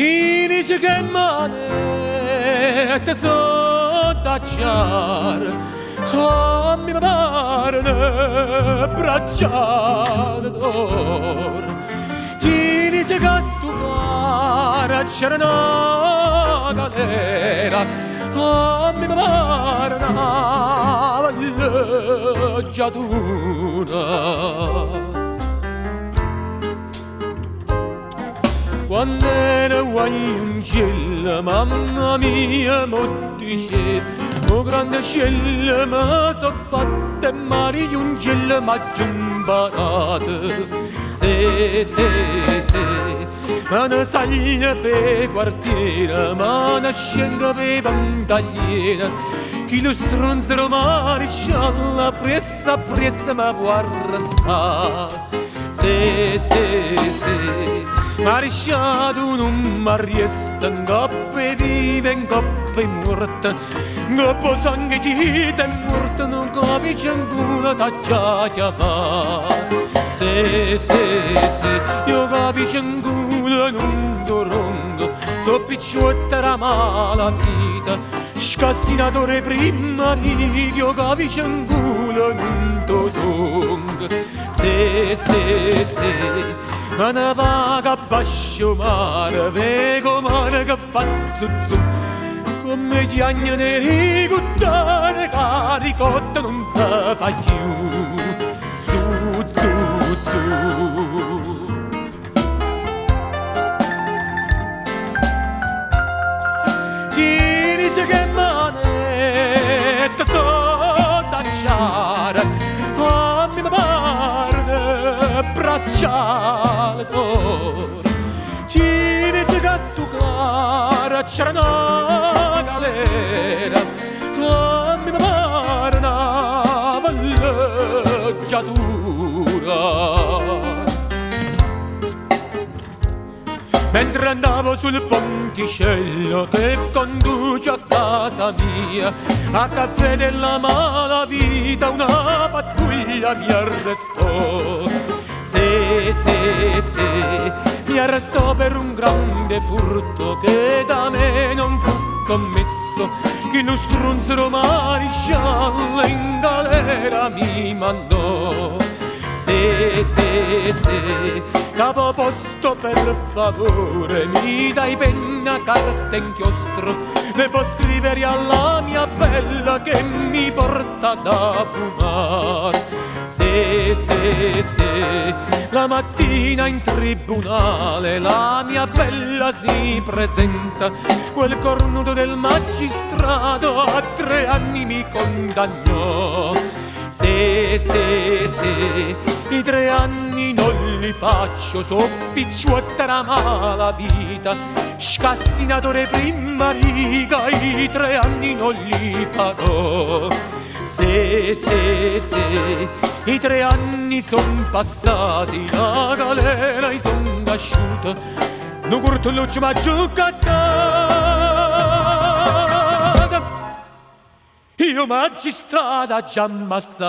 Chi dice che manette sottacciare a mi pare bracciale d'or. Chi dice che stu cara c'era una galera a mi pare una villeggiatura. Quando era un cielo, mamma mia, mo dice, o grande cielo, ma so fatte mari un cielo, ma gimbarato. Se, ma ne saglia per quartiere, ma ne scende per vantagliera, chi lo stronzo romani scialla, pressa, ma guarda sta. Se, marisciato non m'arriesta, in coppe vive, in coppe morta, in coppo sangue chita e morta, non capisce ancora da già chiamare. Se, io capisce ancora non dorongo, so picciotta la mala vita, scassinatore prima di io capisce ancora non dorongo. Se, ma una vaga bascio mare, vedo mare che fa zuzzu, come gli agni neri guttane, caricotta non si fa più, zu. Chi dice che manetta sottacciare, a mi pare bracciale d'or. Ci dice che stu cara c'era una galera, a mi pare una villeggiatura. Mentre andavo sul ponticello che conduce a casa mia, a caffè della malavita una pattuglia mi arrestò. Se, mi arrestò per un grande furto che da me non fu commesso, che lo stronzo maresciallo in galera mi mandò. Se, capo posto per favore, mi dai penna, carta e inchiostro, devo scrivere alla mia bella che mi porta da fumare. Se, la mattina in tribunale la mia bella si presenta, quel cornuto del magistrato a 3 anni mi condannò. Se, i 3 anni non li faccio, so picciotta la mala vita, scassinatore prima riga, i 3 anni non li farò. Se, i 3 anni son passati, la galera son asciuta, non curto l'ultima giocata, io magistrata già ammazzata.